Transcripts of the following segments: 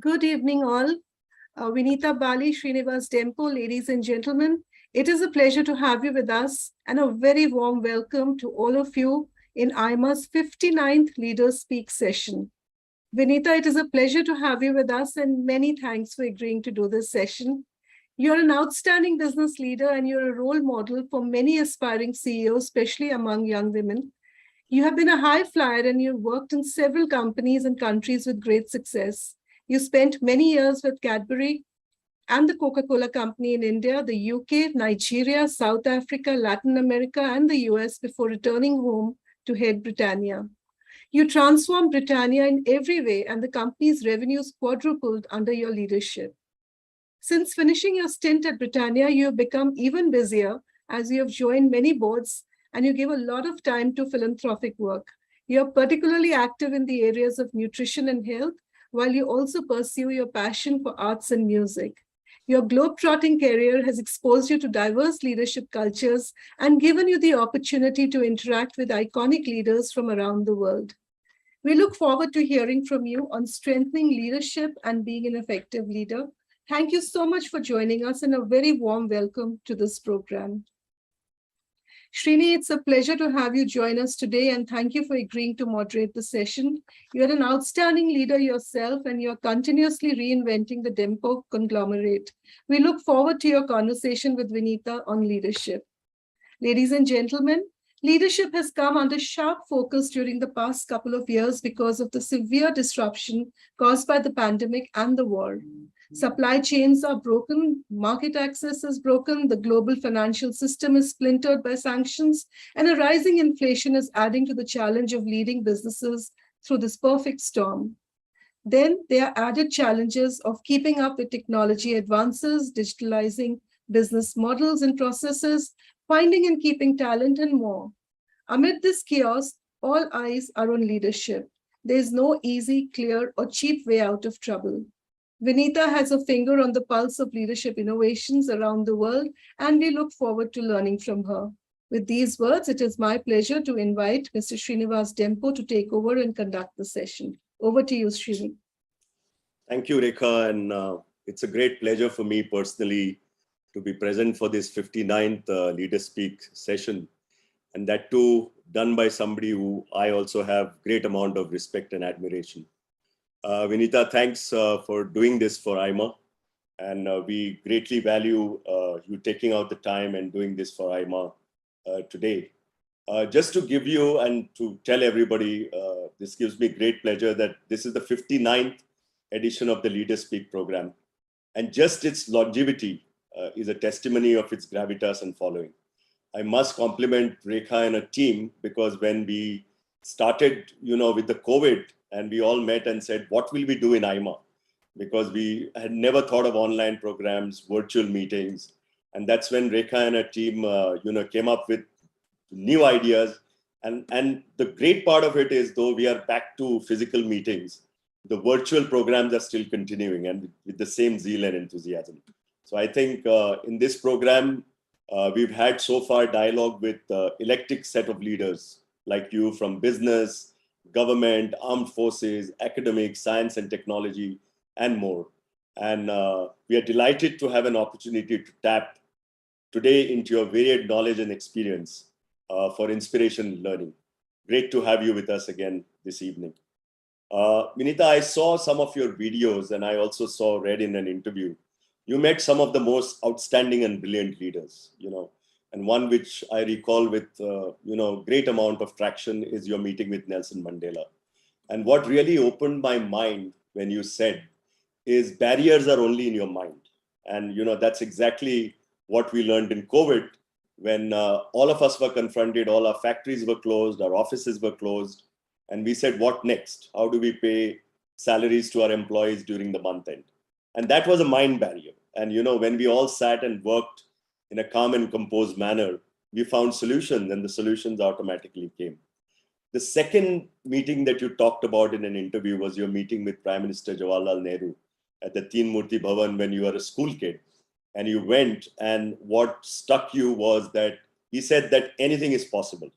Good evening, all. Vinita Bali, Shrinivas, Dempo, ladies and gentlemen, it is a pleasure to have you with us and a very warm welcome to all of you in AIMA's 59th Leaders Speak session. Vinita, it is a pleasure to have you with us and many thanks for agreeing to do this session. You're an outstanding business leader and you're a role model for many aspiring CEOs, especially among young women. You have been a high flyer and you've worked in several companies and countries with great success. You spent many years with Cadbury and the Coca-Cola Company in India, the UK, Nigeria, South Africa, Latin America, and the US before returning home to head Britannia. You transformed Britannia in every way, and the company's revenues quadrupled under your leadership. Since finishing your stint at Britannia, you have become even busier as you have joined many boards and you give a lot of time to philanthropic work. You are particularly active in the areas of nutrition and health, while you also pursue your passion for arts and music. Your globe-trotting career has exposed you to diverse leadership cultures and given you the opportunity to interact with iconic leaders from around the world. We look forward to hearing from you on strengthening leadership and being an effective leader. Thank you so much for joining us and a very warm welcome to this program. Srini, it's a pleasure to have you join us today and thank you for agreeing to moderate the session. You're an outstanding leader yourself and you're continuously reinventing the Dempo conglomerate. We look forward to your conversation with Vinita on leadership. Ladies and gentlemen, leadership has come under sharp focus during the past couple of years because of the severe disruption caused by the pandemic and the war. Supply chains are broken, market access is broken, the global financial system is splintered by sanctions, and a rising inflation is adding to the challenge of leading businesses through this perfect storm. Then there are added challenges of keeping up with technology advances, digitalizing business models and processes, finding and keeping talent, and more. Amid this chaos, all eyes are on leadership. There is no easy, clear, or cheap way out of trouble. Vinita has a finger on the pulse of leadership innovations around the world, and we look forward to learning from her. With these words, it is my pleasure to invite Mr. Shrinivas Dempo to take over and conduct the session. Over to you, Srini. Thank you, Rekha, and it's a great pleasure for me personally to be present for this 59th Leader Speak session, and that too done by somebody who I also have great amount of respect and admiration. Vinita, thanks for doing this for AIMA, and we greatly value you taking out the time and doing this for AIMA today. Just to give you and to tell everybody, this gives me great pleasure that this is the 59th edition of the Leader Speak program, and just its longevity is a testimony of its gravitas and following. I must compliment Rekha and her team, because when we started, with the COVID, and we all met and said, what will we do in AIMA? Because we had never thought of online programs, virtual meetings. And that's when Rekha and her team, came up with new ideas. And the great part of it is, though we are back to physical meetings, the virtual programs are still continuing and with the same zeal and enthusiasm. So I think in this program, we've had so far dialogue with electric set of leaders like you from business, government, armed forces, academics, science and technology, and more. And we are delighted to have an opportunity to tap today into your varied knowledge and experience for inspiration and learning. Great to have you with us again this evening. Vinita, I saw some of your videos and I also read in an interview. You met some of the most outstanding and brilliant leaders, and one which I recall with, great amount of traction is your meeting with Nelson Mandela. And what really opened my mind when you said is barriers are only in your mind. And, that's exactly what we learned in COVID when all of us were confronted, all our factories were closed, our offices were closed. And we said, what next? How do we pay salaries to our employees during the month end? And that was a mind barrier. And, when we all sat and worked in a calm and composed manner, we found solutions, and the solutions automatically came. The second meeting that you talked about in an interview was your meeting with Prime Minister Jawaharlal Nehru at the Teen Murti Bhavan when you were a school kid. And you went, and what struck you was that he said that anything is possible.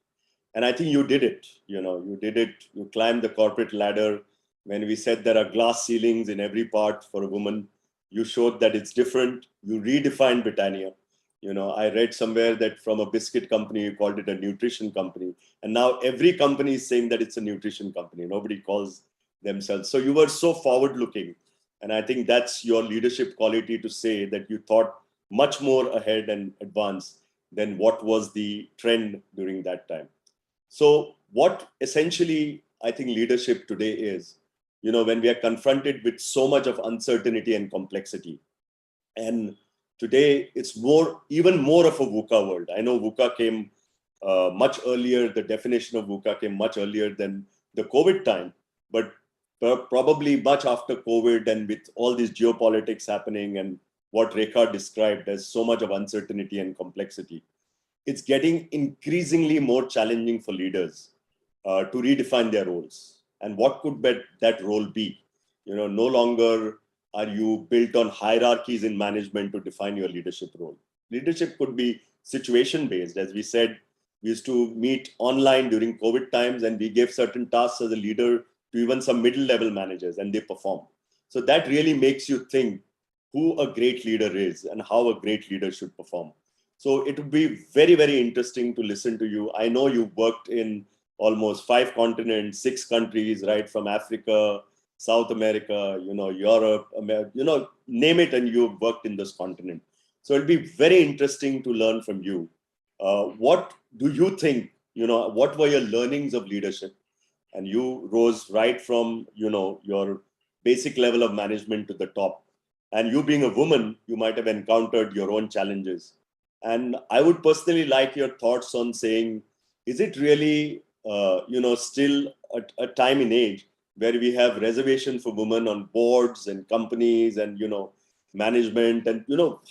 And I think you did it. You did it. You climbed the corporate ladder. When we said there are glass ceilings in every part for a woman, you showed that it's different. You redefined Britannia. I read somewhere that from a biscuit company, you called it a nutrition company. And now every company is saying that it's a nutrition company. Nobody calls themselves. So you were so forward looking. And I think that's your leadership quality, to say that you thought much more ahead and advanced than what was the trend during that time. So what essentially I think leadership today is, when we are confronted with so much of uncertainty and complexity. And today it's even more of a VUCA world. I know VUCA came much earlier. The definition of VUCA came much earlier than the COVID time, but probably much after COVID, and with all these geopolitics happening and what Rekha described as so much of uncertainty and complexity, it's getting increasingly more challenging for leaders to redefine their roles. And what could that role be? No longer are you built on hierarchies in management to define your leadership role. Leadership could be situation-based. As we said, we used to meet online during COVID times, and we gave certain tasks as a leader to even some middle-level managers, and they perform. So that really makes you think who a great leader is and how a great leader should perform. So it would be very, very interesting to listen to you. I know you've worked in almost 5 continents, 6 countries, right, from Africa, South America, Europe, name it, and you've worked in this continent. So it'll be very interesting to learn from you. What do you think, what were your learnings of leadership? And you rose right from, your basic level of management to the top. And you being a woman, you might have encountered your own challenges. And I would personally like your thoughts on saying, is it really, still a time in age where we have reservation for women on boards and companies and, management, and,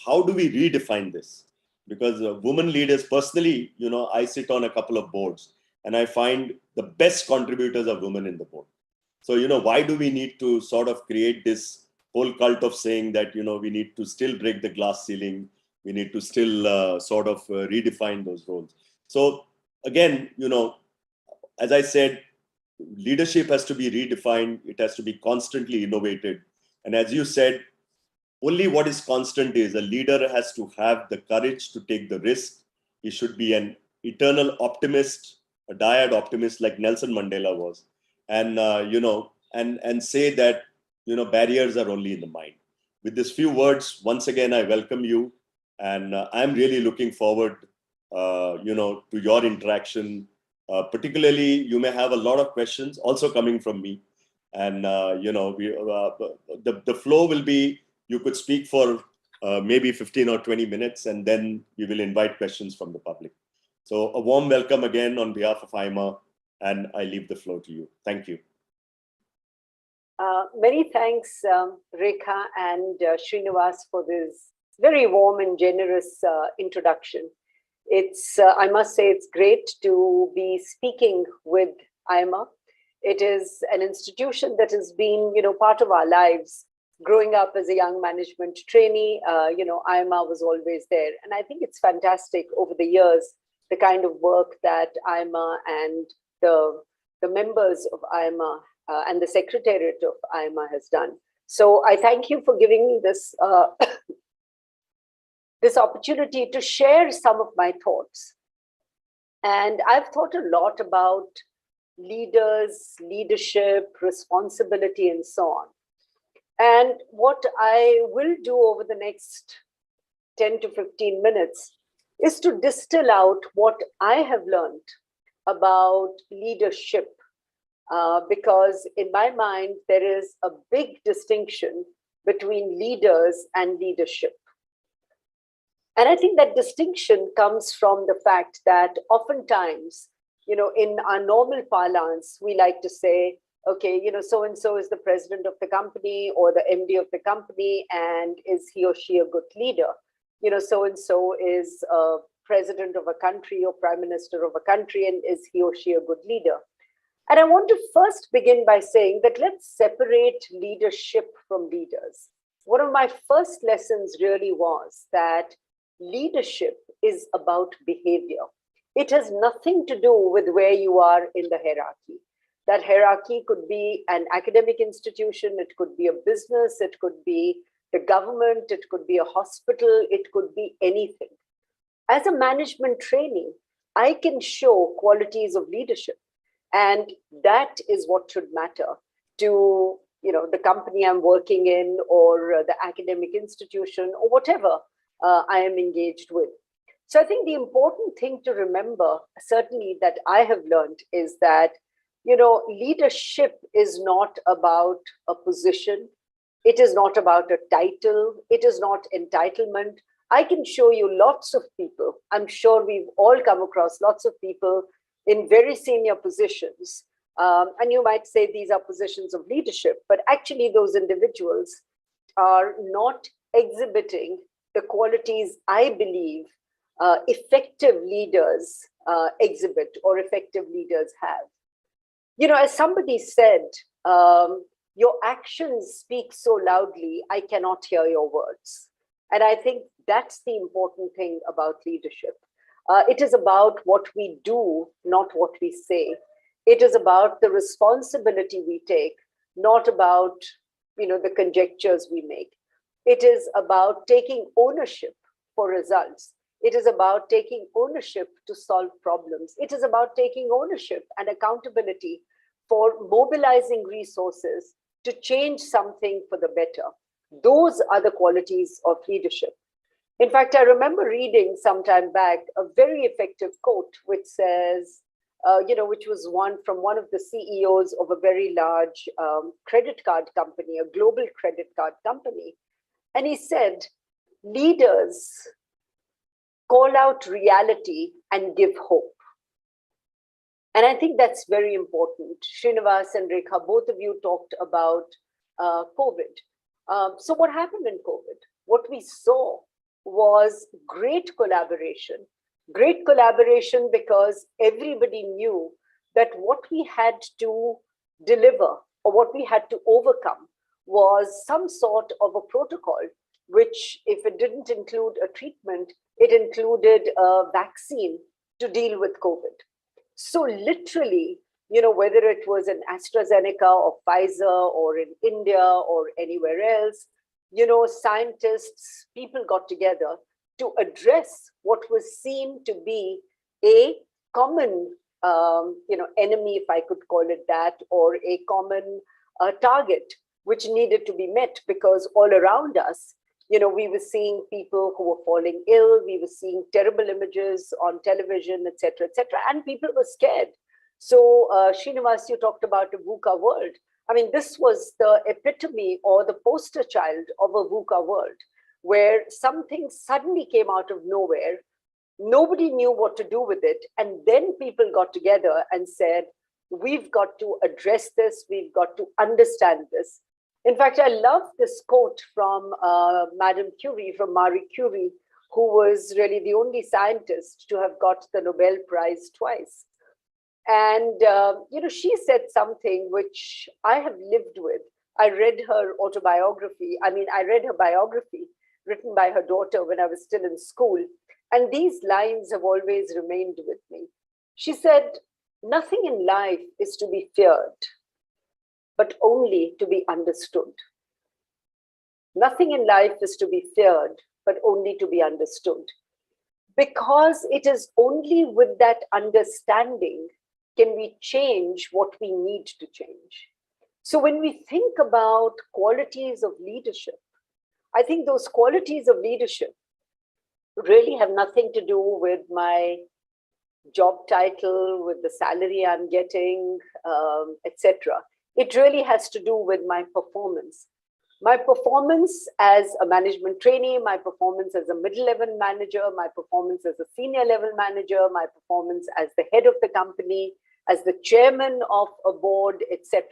how do we redefine this? Because women leaders, personally, I sit on a couple of boards, and I find the best contributors are women in the board. So, why do we need to sort of create this whole cult of saying that, we need to still break the glass ceiling, we need to still redefine those roles? So again, as I said, leadership has to be redefined. It has to be constantly innovated. And as you said, only what is constant is a leader has to have the courage to take the risk. He should be an eternal optimist, a dyad optimist like Nelson Mandela was. And, and say that, barriers are only in the mind. With these few words, once again, I welcome you. And I'm really looking forward, to your interaction. Particularly, you may have a lot of questions also coming from me. And, the flow will be, you could speak for maybe 15 or 20 minutes, and then we will invite questions from the public. So a warm welcome again on behalf of AIMA, and I leave the floor to you. Thank you. Many thanks, Rekha and Shrinivas, for this very warm and generous introduction. It's, I must say, it's great to be speaking with AIMA. It is an institution that has been, part of our lives. Growing up as a young management trainee, AIMA was always there. And I think it's fantastic over the years, the kind of work that AIMA and the members of AIMA and the Secretariat of AIMA has done. So I thank you for giving me this this opportunity to share some of my thoughts. And I've thought a lot about leaders, leadership, responsibility, and so on. And what I will do over the next 10 to 15 minutes is to distill out what I have learned about leadership, because in my mind, there is a big distinction between leaders and leadership. And I think that distinction comes from the fact that oftentimes, in our normal parlance, we like to say, okay, so-and-so is the president of the company or the MD of the company, and is he or she a good leader? So-and-so is president of a country or prime minister of a country, and is he or she a good leader? And I want to first begin by saying that let's separate leadership from leaders. One of my first lessons really was that leadership is about behavior. It has nothing to do with where you are in the hierarchy. That hierarchy could be an academic institution, it could be a business, it could be the government, it could be a hospital, it could be anything. As a management trainee, I can show qualities of leadership. And that is what should matter to the company I'm working in, or the academic institution, or whatever I am engaged with. So I think the important thing to remember, certainly that I have learned, is that leadership is not about a position. It is not about a title. It is not entitlement. I can show you lots of people. I'm sure we've all come across lots of people in very senior positions. And you might say these are positions of leadership, but actually those individuals are not exhibiting the qualities I believe effective leaders exhibit or effective leaders have. As somebody said, your actions speak so loudly, I cannot hear your words. And I think that's the important thing about leadership. It is about what we do, not what we say. It is about the responsibility we take, not about the conjectures we make. It is about taking ownership for results. It is about taking ownership to solve problems. It is about taking ownership and accountability for mobilizing resources to change something for the better. Those are the qualities of leadership. In fact, I remember reading some time back a very effective quote which says, which was from one of the CEOs of a very large credit card company, a global credit card company. And he said, leaders call out reality and give hope. And I think that's very important. Shrinivas and Rekha, both of you talked about COVID. So what happened in COVID? What we saw was great collaboration because everybody knew that what we had to deliver or what we had to overcome was some sort of a protocol, which, if it didn't include a treatment, it included a vaccine to deal with COVID. So literally, whether it was in AstraZeneca or Pfizer or in India or anywhere else, scientists, people got together to address what was seen to be a common, enemy, if I could call it that, or a common target, which needed to be met, because all around us, we were seeing people who were falling ill, we were seeing terrible images on television, etc., and people were scared. So, Shrinivas, you talked about a VUCA world. I mean, this was the epitome or the poster child of a VUCA world, where something suddenly came out of nowhere. Nobody knew what to do with it. And then people got together and said, we've got to address this. We've got to understand this. In fact, I love this quote from Madame Curie, from Marie Curie, who was really the only scientist to have got the Nobel Prize twice. And, she said something which I have lived with. I read her autobiography. I read her biography written by her daughter when I was still in school. And these lines have always remained with me. She said, nothing in life is to be feared, but only to be understood. Nothing in life is to be feared, but only to be understood. Because it is only with that understanding can we change what we need to change. So when we think about qualities of leadership, I think those qualities of leadership really have nothing to do with my job title, with the salary I'm getting, etc. It really has to do with my performance. My performance as a management trainee, my performance as a middle-level manager, my performance as a senior-level manager, my performance as the head of the company, as the chairman of a board, etc.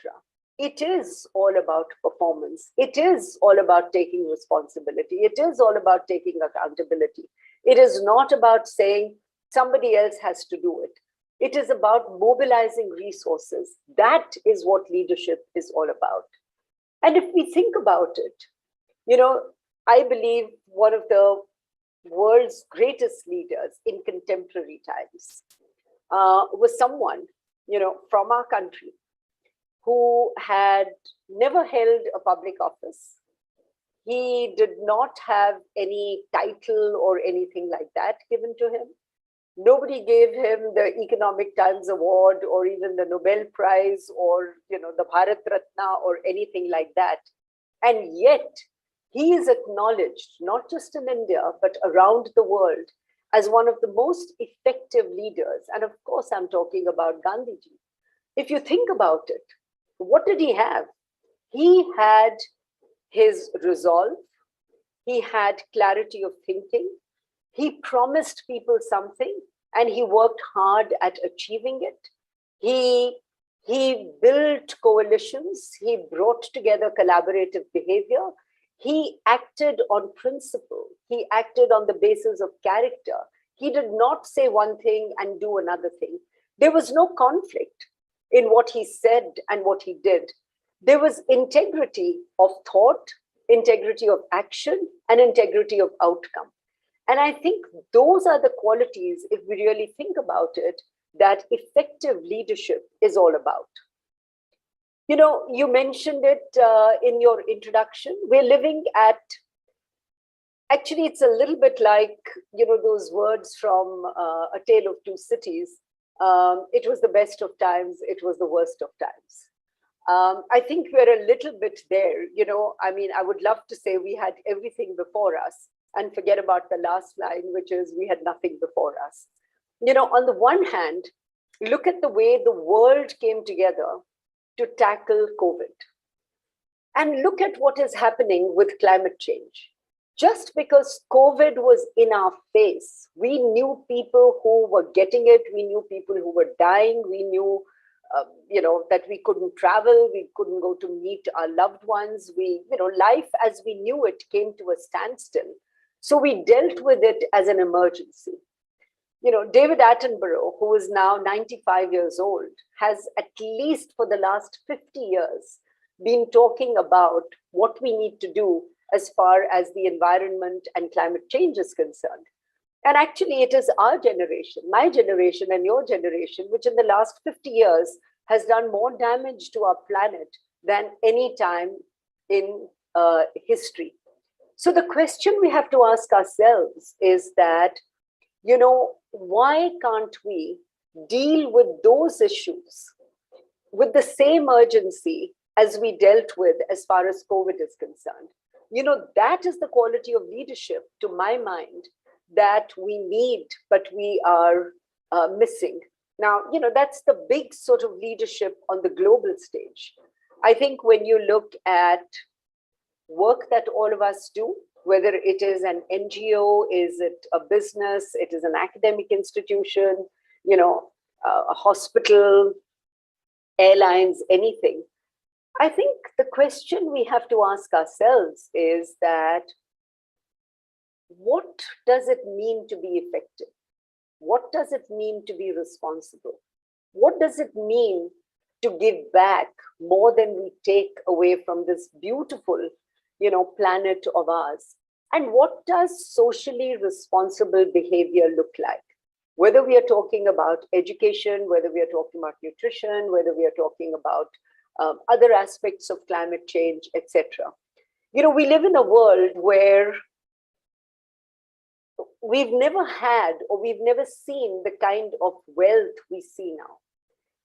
It is all about performance. It is all about taking responsibility. It is all about taking accountability. It is not about saying somebody else has to do it. It is about mobilizing resources. That is what leadership is all about. And if we think about it, I believe one of the world's greatest leaders in contemporary times was someone, from our country who had never held a public office. He did not have any title or anything like that given to him. Nobody gave him the Economic Times Award or even the Nobel Prize or the Bharat Ratna or anything like that. And yet he is acknowledged, not just in India, but around the world as one of the most effective leaders. And of course, I'm talking about Gandhiji. If you think about it, what did he have? He had his resolve. He had clarity of thinking. He promised people something and he worked hard at achieving it. He built coalitions. He brought together collaborative behavior. He acted on principle. He acted on the basis of character. He did not say one thing and do another thing. There was no conflict in what he said and what he did. There was integrity of thought, integrity of action, and integrity of outcome. And I think those are the qualities, if we really think about it, that effective leadership is all about. You mentioned it in your introduction. We're living at, actually, it's a little bit like, those words from A Tale of Two Cities. It was the best of times. It was the worst of times. I think we're a little bit there. I would love to say we had everything before us and forget about the last line, which is we had nothing before us. On the one hand, look at the way the world came together to tackle COVID. And look at what is happening with climate change. Just because COVID was in our face, we knew people who were getting it, we knew people who were dying, we knew that we couldn't travel, we couldn't go to meet our loved ones. Life as we knew it came to a standstill. So we dealt with it as an emergency. David Attenborough, who is now 95 years old, has at least for the last 50 years been talking about what we need to do as far as the environment and climate change is concerned. And actually, it is our generation, my generation and your generation, which in the last 50 years has done more damage to our planet than any time in history. So the question we have to ask ourselves is that, why can't we deal with those issues with the same urgency as we dealt with as far as COVID is concerned? That is the quality of leadership, to my mind, that we need, but we are missing. Now, that's the big sort of leadership on the global stage. I think when you look at work that all of us do, whether it is an NGO, is it a business, it is an academic institution, a hospital, airlines, anything. I think the question we have to ask ourselves is that, what does it mean to be effective? What does it mean to be responsible? What does it mean to give back more than we take away from this beautiful, planet of ours? And what does socially responsible behavior look like? Whether we are talking about education, whether we are talking about nutrition, whether we are talking about other aspects of climate change, etc. We live in a world where we've never had or we've never seen the kind of wealth we see now.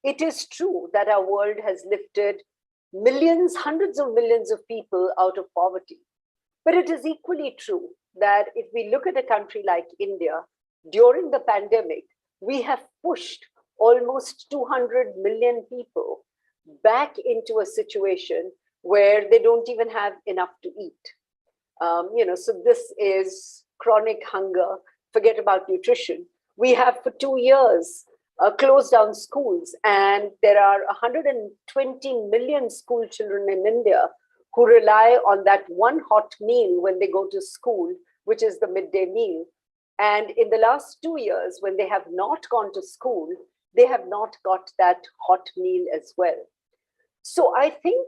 It is true that our world has lifted millions, hundreds of millions of people out of poverty. But it is equally true that if we look at a country like India, during the pandemic, we have pushed almost 200 million people back into a situation where they don't even have enough to eat. So this is chronic hunger. Forget about nutrition. We have for 2 years closed down schools, and there are 120 million school children in India who rely on that one hot meal when they go to school, which is the midday meal. And in the last 2 years, when they have not gone to school, they have not got that hot meal as well. So I think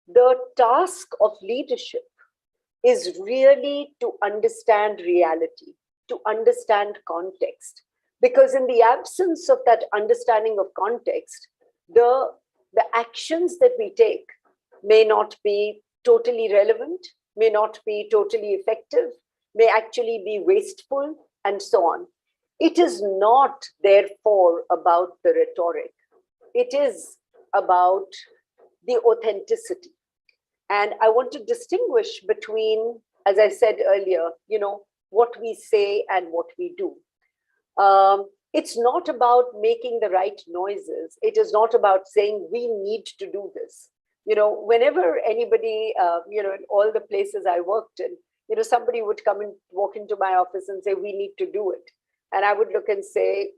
the task of leadership is really to understand reality, to understand context. Because in the absence of that understanding of context, the actions that we take may not be totally relevant, may not be totally effective, may actually be wasteful, and so on. It is not, therefore, about the rhetoric. It is about the authenticity. And I want to distinguish between, as I said earlier, what we say and what we do. It's not about making the right noises. It is not about saying we need to do this. Whenever anybody, in all the places I worked in, somebody would come and walk into my office and say, we need to do it. And I would look and say,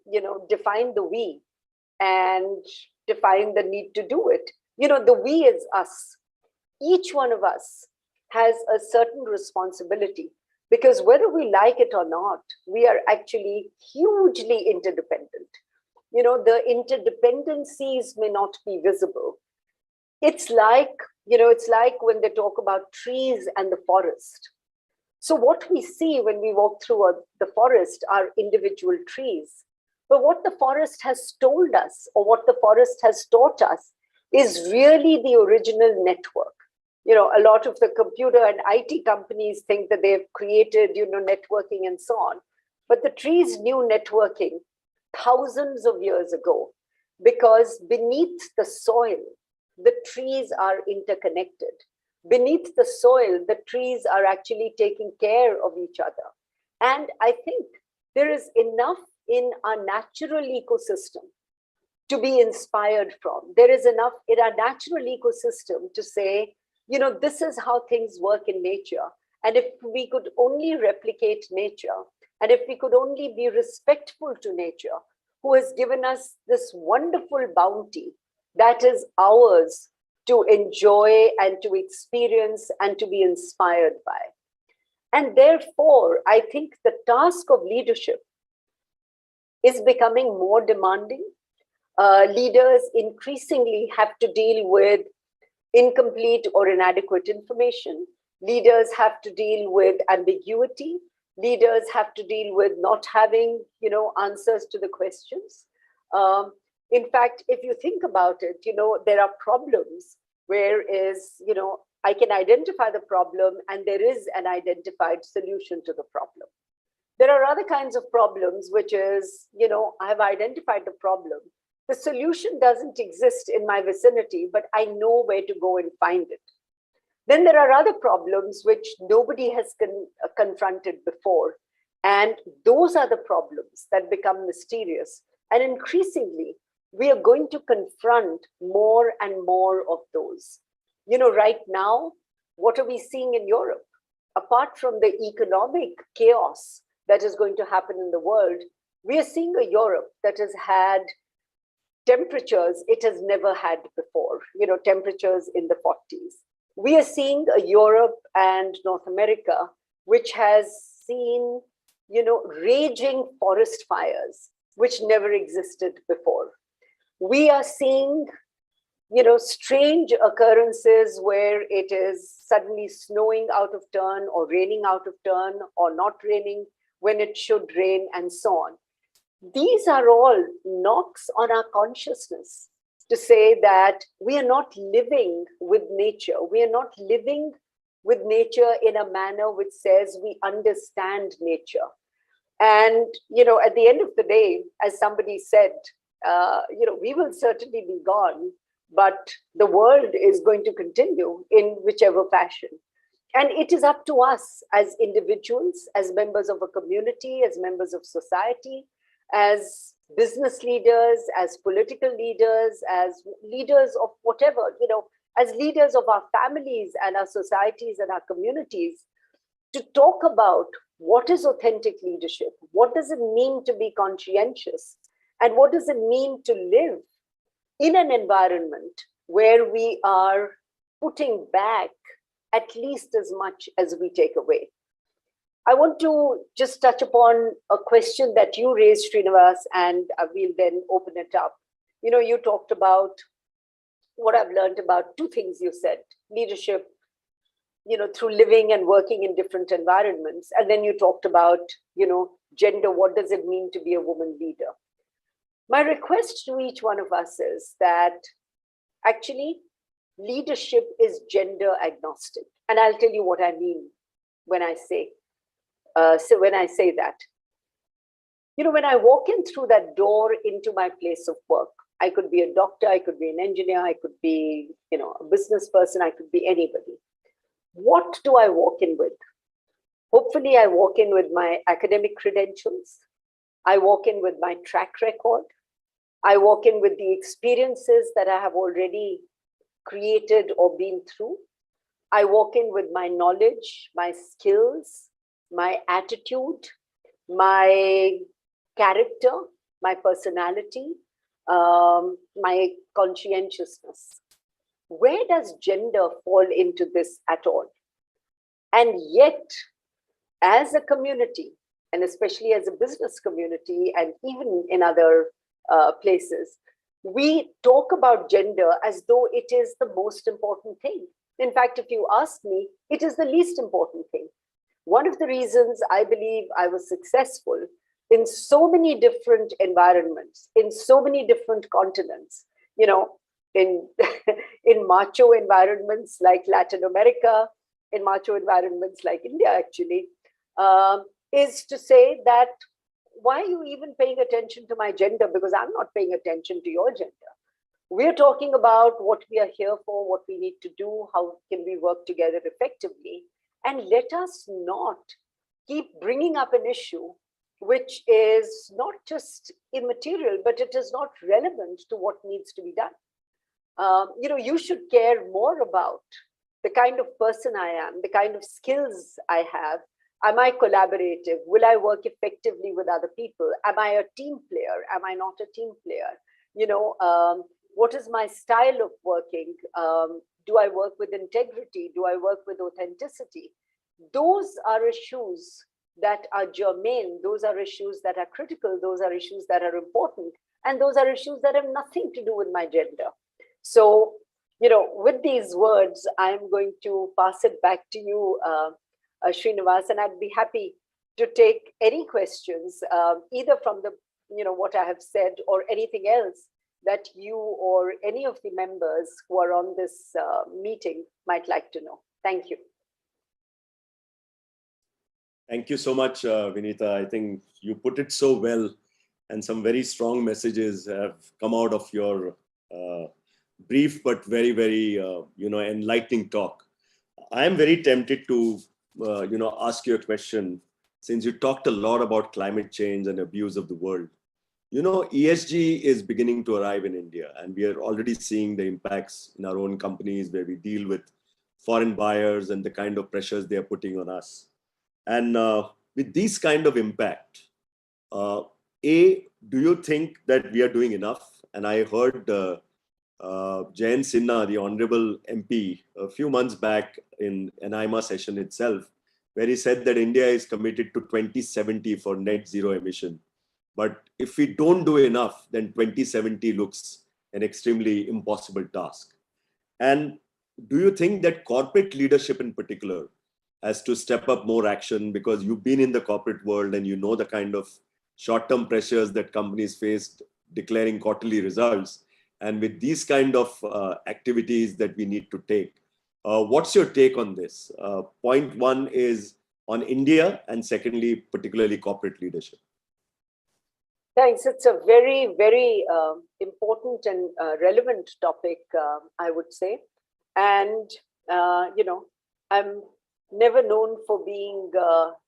define the we and define the need to do it. The we is us. Each one of us has a certain responsibility, because whether we like it or not, we are actually hugely interdependent. The interdependencies may not be visible. It's like when they talk about trees and the forest. So what we see when we walk through the forest are individual trees. But what the forest has told us, or what the forest has taught us, is really the original network. A lot of the computer and IT companies think that they've created, networking and so on. But the trees knew networking thousands of years ago, because beneath the soil, the trees are interconnected. Beneath the soil, the trees are actually taking care of each other. And I think there is enough in our natural ecosystem to be inspired from. There is enough in our natural ecosystem to say, this is how things work in nature. And if we could only replicate nature, and if we could only be respectful to nature, who has given us this wonderful bounty that is ours to enjoy and to experience and to be inspired by. And therefore, I think the task of leadership is becoming more demanding. Leaders increasingly have to deal with incomplete or inadequate information. Leaders have to deal with ambiguity. Leaders have to deal with not having, answers to the questions. In fact, if you think about it, there are problems whereas, I can identify the problem and there is an identified solution to the problem. There are other kinds of problems, which is, I have identified the problem. The solution doesn't exist in my vicinity, but I know where to go and find it. Then there are other problems which nobody has confronted before. And those are the problems that become mysterious. And increasingly, we are going to confront more and more of those. Right now, what are we seeing in Europe? Apart from the economic chaos that is going to happen in the world, we are seeing a Europe that has had temperatures it has never had before, temperatures in the 40s. We are seeing a Europe and North America, which has seen, raging forest fires, which never existed before. We are seeing, strange occurrences where it is suddenly snowing out of turn or raining out of turn or not raining when it should rain and so on. These are all knocks on our consciousness to say that we are not living with nature. We are not living with nature in a manner which says we understand nature. And, at the end of the day, as somebody said, we will certainly be gone, but the world is going to continue in whichever fashion. And it is up to us as individuals, as members of a community, as members of society, as business leaders, as political leaders, as leaders of whatever, as leaders of our families and our societies and our communities, to talk about what is authentic leadership, what does it mean to be conscientious, and what does it mean to live in an environment where we are putting back at least as much as we take away. I want to just touch upon a question that you raised, Shrinivas, and we'll then open it up. You know, you talked about what I've learned about two things you said: leadership, you know, through living and working in different environments. And then you talked about, you know, gender. What does it mean to be a woman leader? My request to each one of us is that actually leadership is gender agnostic. And I'll tell you what I mean when I say that. You know, when I walk in through that door into my place of work, I could be a doctor, I could be an engineer, I could be, you know, a business person, I could be anybody. What do I walk in with? Hopefully I walk in with my academic credentials. I walk in with my track record. I walk in with the experiences that I have already created or been through. I walk in with my knowledge, my skills, my attitude, my character, my personality, my conscientiousness. Where does gender fall into this at all? And yet, as a community, and especially as a business community, and even in other places, we talk about gender as though it is the most important thing. In fact, if you ask me, it is the least important thing. One of the reasons I believe I was successful in so many different environments, in so many different continents, you know, in macho environments like Latin America, in macho environments like India, actually, is to say that, why are you even paying attention to my gender? Because I'm not paying attention to your gender. We're talking about what we are here for, what we need to do, how can we work together effectively. And let us not keep bringing up an issue which is not just immaterial, but it is not relevant to what needs to be done. You know, you should care more about the kind of person I am, the kind of skills I have. Am I collaborative? Will I work effectively with other people? Am I a team player? Am I not a team player? You know, what is my style of working? Do I work with integrity? Do I work with authenticity? Those are issues that are germane. Those are issues that are critical. Those are issues that are important. And those are issues that have nothing to do with my gender. So, you know, with these words, I'm going to pass it back to you, Shrinivas, and I'd be happy to take any questions, either from the, you know, what I have said or anything else that you or any of the members who are on this meeting might like to know. Thank you. Thank you so much, Vinita. I think you put it so well, and some very strong messages have come out of your brief but very, very, you know, enlightening talk. I am very tempted to, you know, ask you a question, since you talked a lot about climate change and abuse of the world. You know, ESG is beginning to arrive in India, and we are already seeing the impacts in our own companies where we deal with foreign buyers and the kind of pressures they are putting on us. And with these kind of impact, do you think that we are doing enough? And I heard Jayan Sinha, the Honorable MP, a few months back in an AIMA session itself, where he said that India is committed to 2070 for net zero emission. But if we don't do enough, then 2070 looks an extremely impossible task. And do you think that corporate leadership in particular has to step up more action, because you've been in the corporate world and you know the kind of short-term pressures that companies face declaring quarterly results? And with these kind of activities that we need to take, what's your take on this? Point one is on India, and secondly, particularly corporate leadership. Thanks. It's a very, very important and relevant topic, I would say. And, you know, I'm never known for being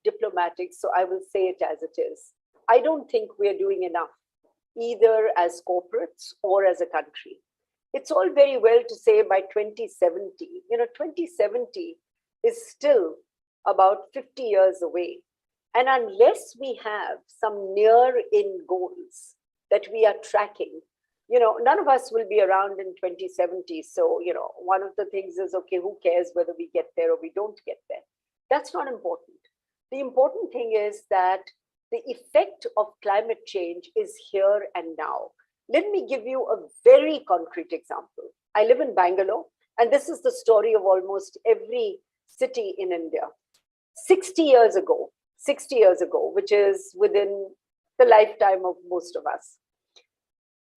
diplomatic, so I will say it as it is. I don't think we're doing enough, either as corporates or as a country. It's all very well to say by 2070, 2070 is still about 50 years away. And unless we have some near-in goals that we are tracking, none of us will be around in 2070. So, one of the things is, okay, who cares whether we get there or we don't get there? That's not important. The important thing is that the effect of climate change is here and now. Let me give you a very concrete example. I live in Bangalore, and this is the story of almost every city in India. 60 years ago, which is within the lifetime of most of us,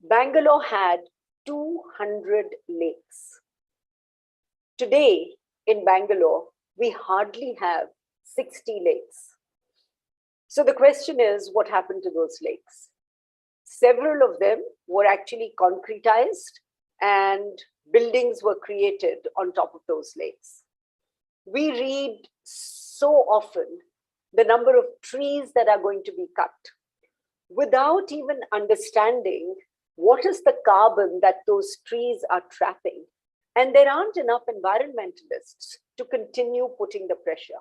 Bangalore had 200 lakes. Today in Bangalore, we hardly have 60 lakes. So the question is, what happened to those lakes? Several of them were actually concretized and buildings were created on top of those lakes. We read so often the number of trees that are going to be cut without even understanding what is the carbon that those trees are trapping. And there aren't enough environmentalists to continue putting the pressure.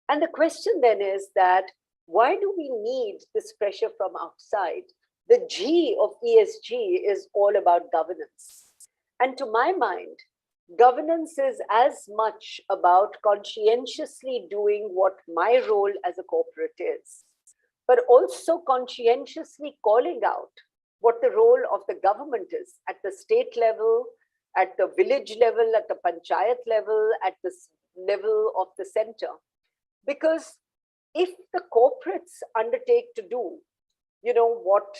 And the question then is that, why do we need this pressure from outside? The G of ESG is all about governance. And to my mind, governance is as much about conscientiously doing what my role as a corporate is, but also conscientiously calling out what the role of the government is at the state level, at the village level, at the panchayat level, at the level of the center. Because if the corporates undertake to do, what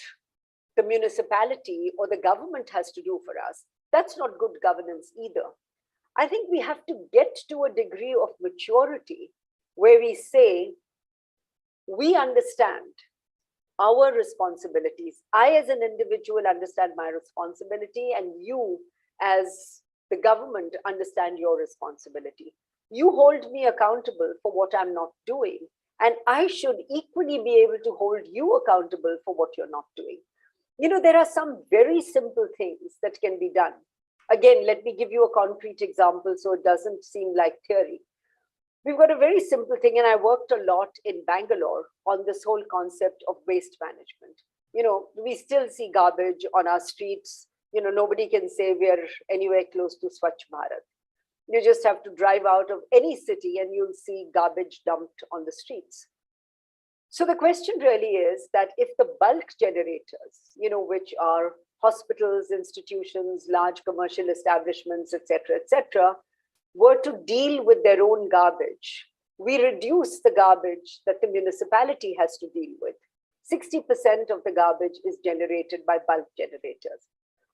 the municipality or the government has to do for us, that's not good governance either. I think we have to get to a degree of maturity where we say, we understand our responsibilities. I, as an individual, understand my responsibility, and you, as the government, understand your responsibility. You hold me accountable for what I'm not doing, and I should equally be able to hold you accountable for what you're not doing. There are some very simple things that can be done. Again, let me give you a concrete example so it doesn't seem like theory. We've got a very simple thing, and I worked a lot in Bangalore on this whole concept of waste management. We still see garbage on our streets. Nobody can say we are anywhere close to Swachh Bharat. You just have to drive out of any city and you'll see garbage dumped on the streets. So the question really is that if the bulk generators, which are hospitals, institutions, large commercial establishments, etc., were to deal with their own garbage, we reduce the garbage that the municipality has to deal with. 60% of the garbage is generated by bulk generators.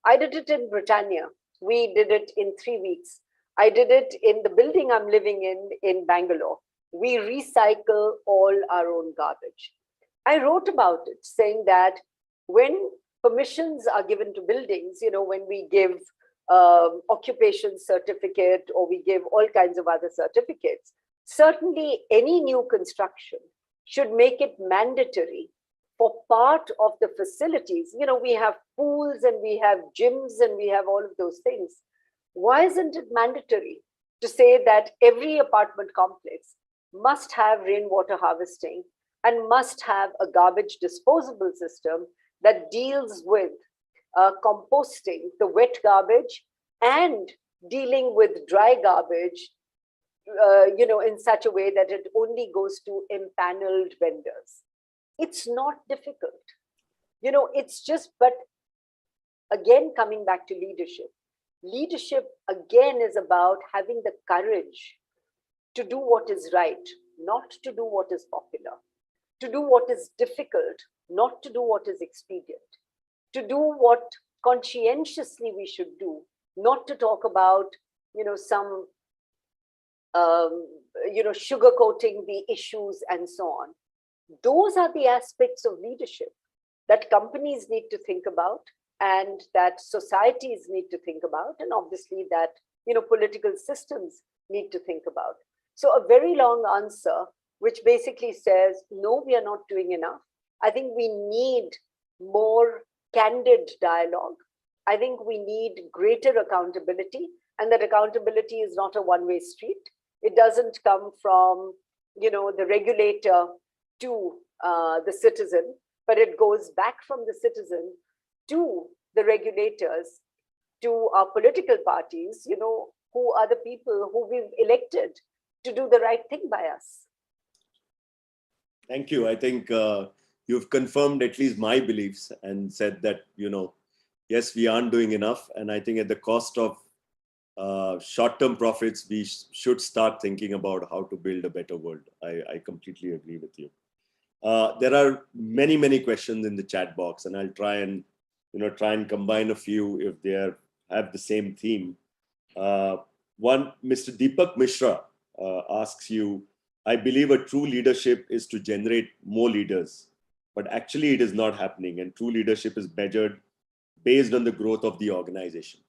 I did it in Britannia. We did it in 3 weeks. I did it in the building I'm living in Bangalore. We recycle all our own garbage. I wrote about it saying that when permissions are given to buildings, when we give occupation certificate or we give all kinds of other certificates, certainly any new construction should make it mandatory for part of the facilities. We have pools and we have gyms and we have all of those things. Why isn't it mandatory to say that every apartment complex must have rainwater harvesting and must have a garbage disposable system that deals with composting the wet garbage and dealing with dry garbage, in such a way that it only goes to empaneled vendors? It's not difficult. It's just, but again, coming back to leadership. Leadership, again, is about having the courage to do what is right, not to do what is popular, to do what is difficult, not to do what is expedient, to do what conscientiously we should do, not to talk about, some, sugarcoating the issues and so on. Those are the aspects of leadership that companies need to think about, and that societies need to think about, and obviously that political systems need to think about. So a very long answer, which basically says, no, we are not doing enough. I think we need more candid dialogue. I think we need greater accountability, and that accountability is not a one-way street. It doesn't come from, the regulator to the citizen, but it goes back from the citizen to the regulators, to our political parties, who are the people who we've elected to do the right thing by us. Thank you. I think you've confirmed at least my beliefs and said that, yes, we aren't doing enough. And I think at the cost of short-term profits, we should start thinking about how to build a better world. I completely agree with you. There are many, many questions in the chat box, and I'll try and combine a few if they have the same theme. One, Mr. Deepak Mishra asks you, I believe a true leadership is to generate more leaders, but actually it is not happening, and true leadership is measured based on the growth of the organization.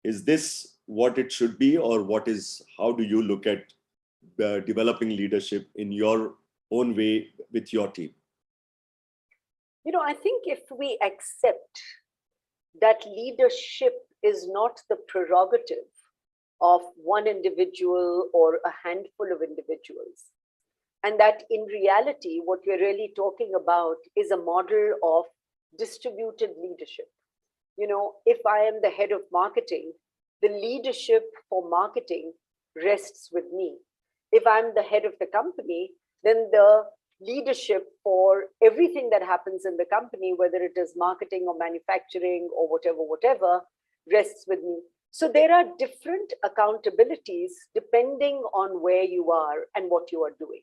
Is this what it should be, or how do you look at developing leadership in your own way with your team? I think if we accept that leadership is not the prerogative of one individual or a handful of individuals, and that in reality, what we're really talking about is a model of distributed leadership. If I am the head of marketing, the leadership for marketing rests with me. If I'm the head of the company, then the leadership for everything that happens in the company, whether it is marketing or manufacturing or whatever, rests with me. So there are different accountabilities depending on where you are and what you are doing.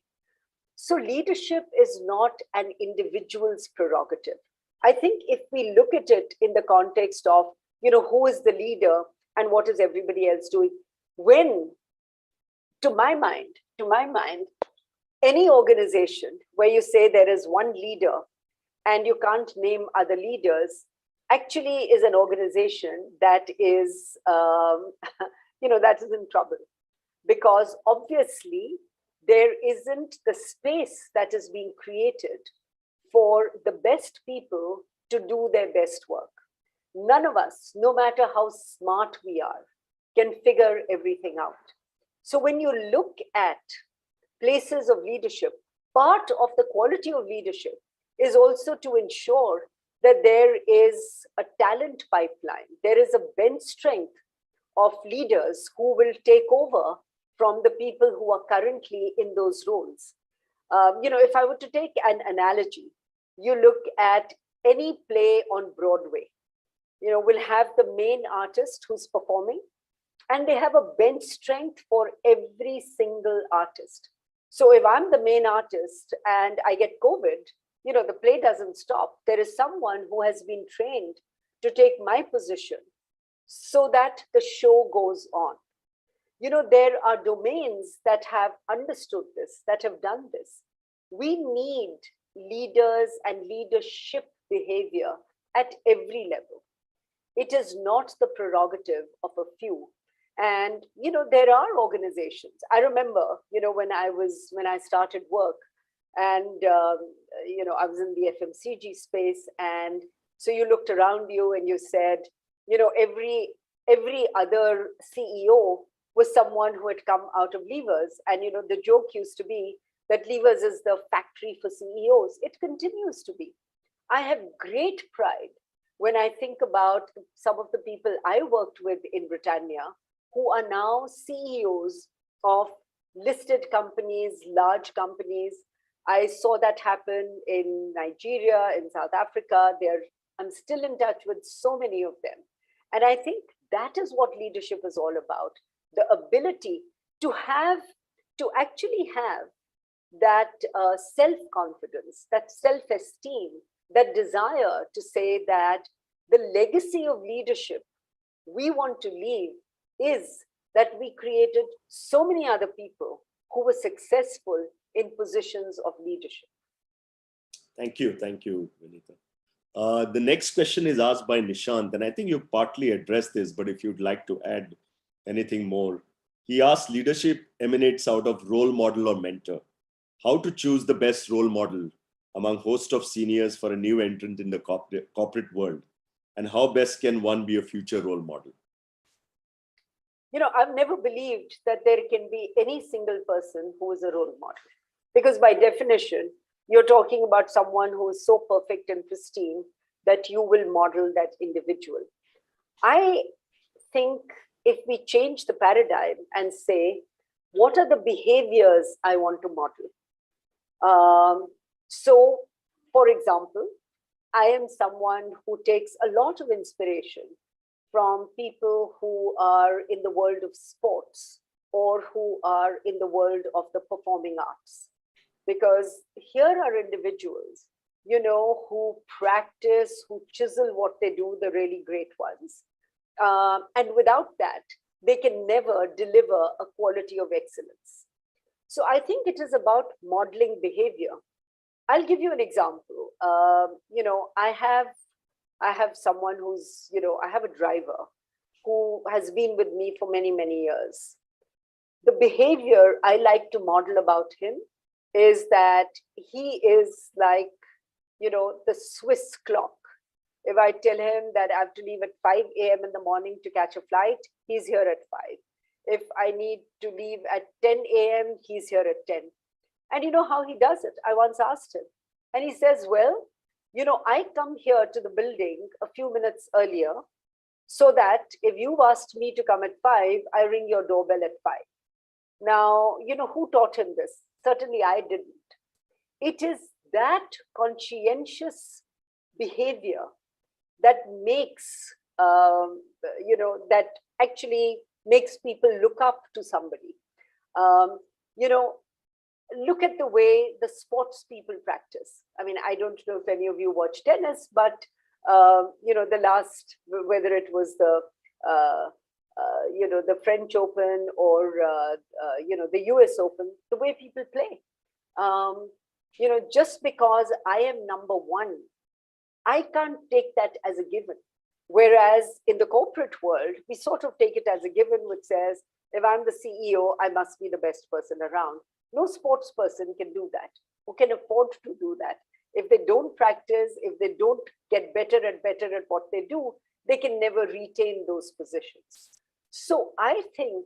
So leadership is not an individual's prerogative. I think if we look at it in the context of, who is the leader and what is everybody else doing, when, to my mind, any organization where you say there is one leader and you can't name other leaders actually is an organization that is, that is in trouble, because obviously there isn't the space that is being created for the best people to do their best work. None of us, no matter how smart we are, can figure everything out. So when you look at places of leadership, part of the quality of leadership is also to ensure that there is a talent pipeline. There is a bench strength of leaders who will take over from the people who are currently in those roles. If I were to take an analogy, you look at any play on Broadway, we'll have the main artist who's performing, and they have a bench strength for every single artist. So if I'm the main artist and I get COVID, the play doesn't stop. There is someone who has been trained to take my position so that the show goes on. There are domains that have understood this, that have done this. We need leaders and leadership behavior at every level. It is not the prerogative of a few. And, there are organizations. I remember, when I started work, and, I was in the FMCG space. And so you looked around you and you said, every other CEO was someone who had come out of Levers. And, the joke used to be that Levers is the factory for CEOs. It continues to be. I have great pride when I think about some of the people I worked with in Britannia, who are now CEOs of listed companies, large companies. I saw that happen in Nigeria, in South Africa. I'm still in touch with so many of them. And I think that is what leadership is all about. The ability to actually have that self-confidence, that self-esteem, that desire to say that the legacy of leadership we want to leave is that we created so many other people who were successful in positions of leadership. Thank you, Vinita. The next question is asked by Nishant, and I think you partly addressed this, but if you'd like to add anything more. He asks, leadership emanates out of role model or mentor. How to choose the best role model among host of seniors for a new entrant in the corporate world? and how best can one be a future role model? I've never believed that there can be any single person who is a role model, because by definition, you're talking about someone who is so perfect and pristine that you will model that individual. I think if we change the paradigm and say, what are the behaviors I want to model? So, for example, I am someone who takes a lot of inspiration from people who are in the world of sports or who are in the world of the performing arts. Because here are individuals, who practice, who chisel what they do, the really great ones. And without that, they can never deliver a quality of excellence. So I think it is about modeling behavior. I'll give you an example. I have someone who's, I have a driver who has been with me for many, many years. The behavior I like to model about him is that he is like, the Swiss clock. If I tell him that I have to leave at 5 a.m. in the morning to catch a flight, he's here at 5. If I need to leave at 10 a.m., he's here at 10. And you know how he does it? I once asked him. And he says, well, I come here to the building a few minutes earlier so that if you've asked me to come at 5, I ring your doorbell at 5. Now, who taught him this? Certainly I didn't. It is that conscientious behavior that makes, that actually makes people look up to somebody. Look at the way the sports people practice. I mean, I don't know if any of you watch tennis, but, the last, whether it was the French Open or, the US Open, the way people play. Just because I am number one, I can't take that as a given. Whereas in the corporate world, we sort of take it as a given, which says, if I'm the CEO, I must be the best person around. No sports person can do that, who can afford to do that. If they don't practice, if they don't get better and better at what they do, they can never retain those positions. So I think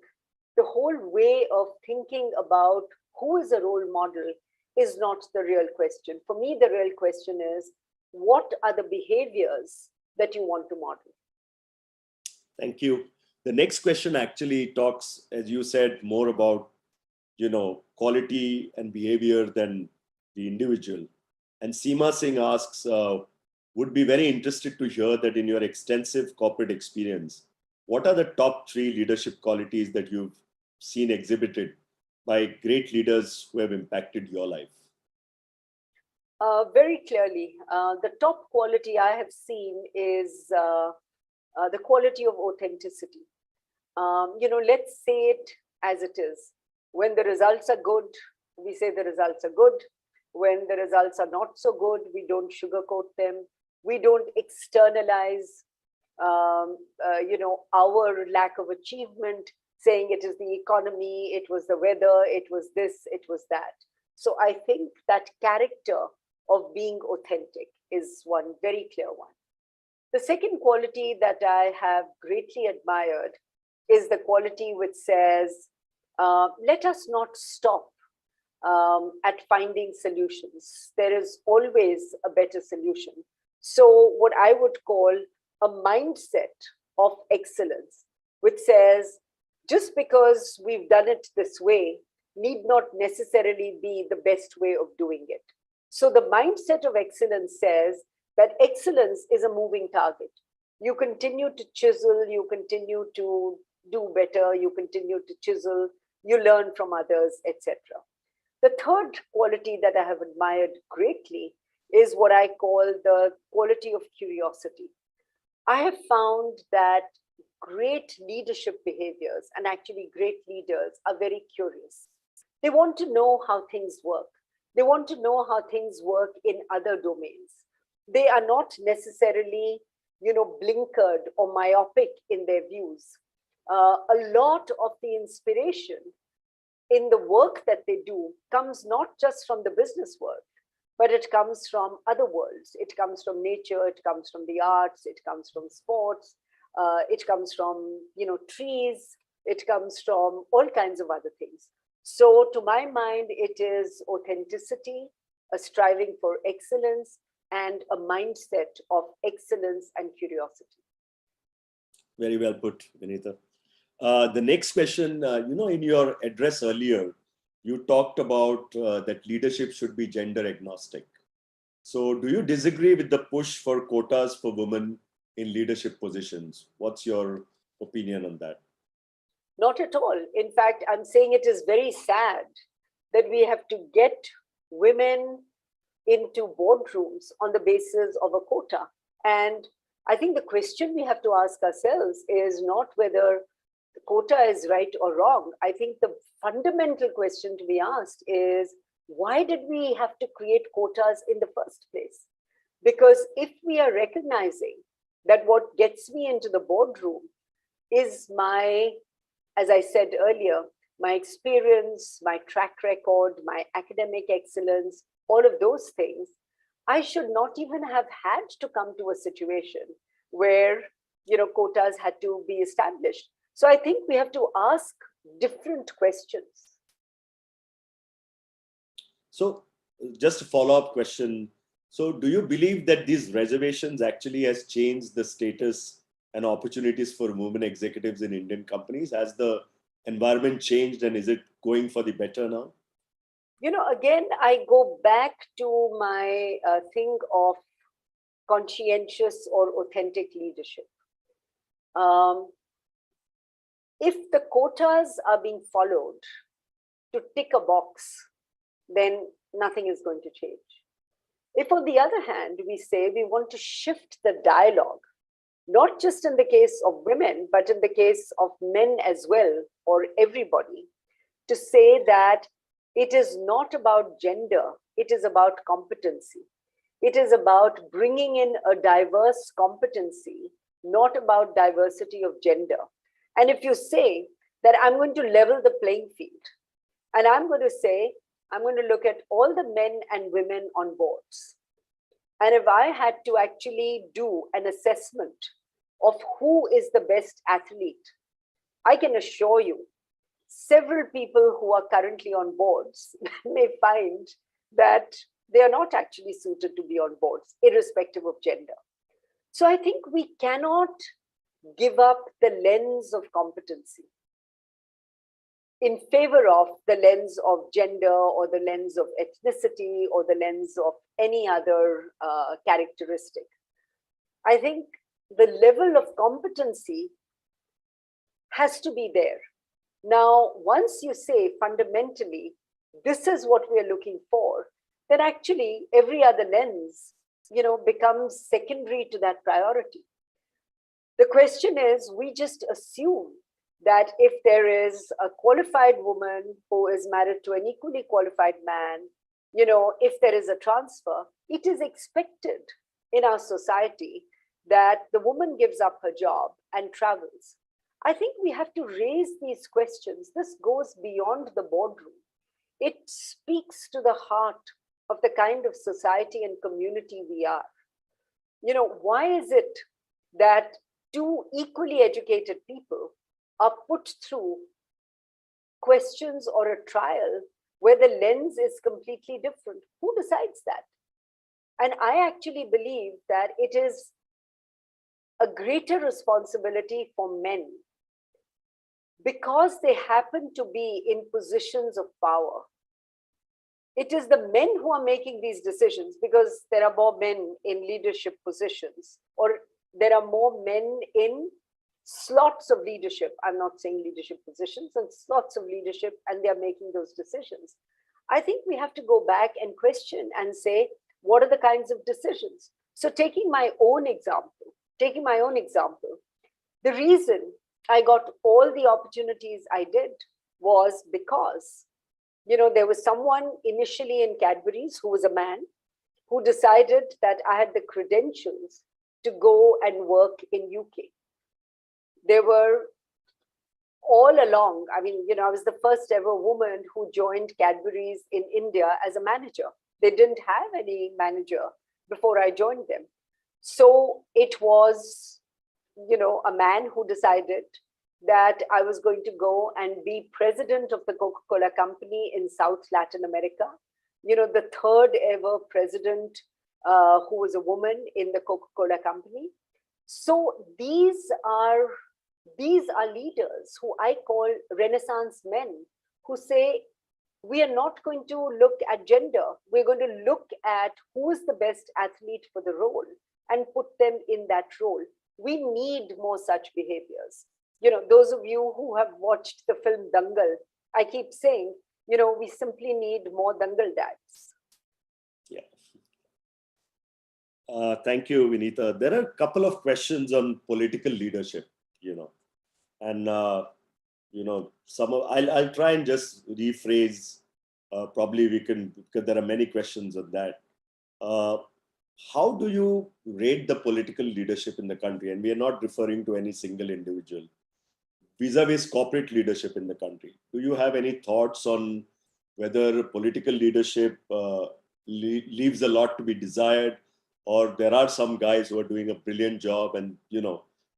the whole way of thinking about who is a role model is not the real question. For me, the real question is, what are the behaviors that you want to model? Thank you. The next question actually talks, as you said, more about, quality and behavior than the individual. And Seema Singh asks, would be very interested to hear that in your extensive corporate experience, what are the top 3 leadership qualities that you've seen exhibited by great leaders who have impacted your life? Very clearly, the top quality I have seen is the quality of authenticity. Let's say it as it is. When the results are good, we say the results are good. When the results are not so good, we don't sugarcoat them. We don't externalize, our lack of achievement, saying it is the economy, it was the weather, it was this, it was that. So I think that character of being authentic is one very clear one. The second quality that I have greatly admired is the quality which says, let us not stop at finding solutions. There is always a better solution. So what I would call a mindset of excellence, which says, just because we've done it this way, need not necessarily be the best way of doing it. So the mindset of excellence says that excellence is a moving target. You continue to chisel, you continue to do better, you continue to chisel, you learn from others, etc. The third quality that I have admired greatly is what I call the quality of curiosity. I have found that great leadership behaviors and actually great leaders are very curious. They want to know how things work. They want to know how things work in other domains. They are not necessarily, blinkered or myopic in their views. A lot of the inspiration in the work that they do comes not just from the business world, but it comes from other worlds. It comes from nature, it comes from the arts, it comes from sports, it comes from, trees, it comes from all kinds of other things. So to my mind, it is authenticity, a striving for excellence, and a mindset of excellence and curiosity. Very well put, Vinita. The next question, in your address earlier, you talked about that leadership should be gender agnostic. So do you disagree with the push for quotas for women in leadership positions? What's your opinion on that? Not at all. In fact, I'm saying it is very sad that we have to get women into boardrooms on the basis of a quota. And I think the question we have to ask ourselves is not whether the quota is right or wrong. I think the fundamental question to be asked is, why did we have to create quotas in the first place? Because if we are recognizing that what gets me into the boardroom is my, as I said earlier, my experience, my track record, my academic excellence, all of those things, I should not even have had to come to a situation where, quotas had to be established. So I think we have to ask different questions. So just a follow-up question. So do you believe that these reservations actually has changed the status and opportunities for women executives in Indian companies? Has the environment changed, and is it going for the better now? Again, I go back to my thing of conscientious or authentic leadership. If the quotas are being followed to tick a box, then nothing is going to change. If, on the other hand, we say we want to shift the dialogue, not just in the case of women, but in the case of men as well, or everybody, to say that it is not about gender, it is about competency. It is about bringing in a diverse competency, not about diversity of gender. And if you say that I'm going to level the playing field, and I'm going to say, I'm going to look at all the men and women on boards. And if I had to actually do an assessment of who is the best athlete, I can assure you, several people who are currently on boards may find that they are not actually suited to be on boards, irrespective of gender. So I think we cannot give up the lens of competency in favor of the lens of gender or the lens of ethnicity or the lens of any other characteristic. I think the level of competency has to be there. Now, once you say fundamentally, this is what we're looking for, then actually every other lens, becomes secondary to that priority. The question is, we just assume that if there is a qualified woman who is married to an equally qualified man, if there is a transfer, it is expected in our society that the woman gives up her job and travels. I think we have to raise these questions. This goes beyond the boardroom. It speaks to the heart of the kind of society and community we are. Why is it that two equally educated people are put through questions or a trial where the lens is completely different? Who decides that? And I actually believe that it is a greater responsibility for men because they happen to be in positions of power. It is the men who are making these decisions because there are more men in leadership positions, or there are more men in slots of leadership. I'm not saying leadership positions, and slots of leadership, and they're making those decisions. I think we have to go back and question and say, what are the kinds of decisions? So taking my own example, the reason I got all the opportunities I did was because, there was someone initially in Cadbury's who was a man who decided that I had the credentials to go and work in UK. They were all along, I was the first ever woman who joined Cadbury's in India as a manager. They didn't have any manager before I joined them. So it was, a man who decided that I was going to go and be president of the Coca-Cola company in South Latin America. The third ever president who was a woman in the Coca-Cola company. So these are leaders who I call Renaissance men, who say, we are not going to look at gender. We're going to look at who is the best athlete for the role and put them in that role. We need more such behaviors. Those of you who have watched the film Dangal, I keep saying, we simply need more Dangal dads. Yeah. Thank you, Vinita. There are a couple of questions on political leadership, and I'll try and just rephrase. Probably we can, because there are many questions on that. How do you rate the political leadership in the country? And we are not referring to any single individual. Vis-a-vis corporate leadership in the country. Do you have any thoughts on whether political leadership leaves a lot to be desired, or there are some guys who are doing a brilliant job, and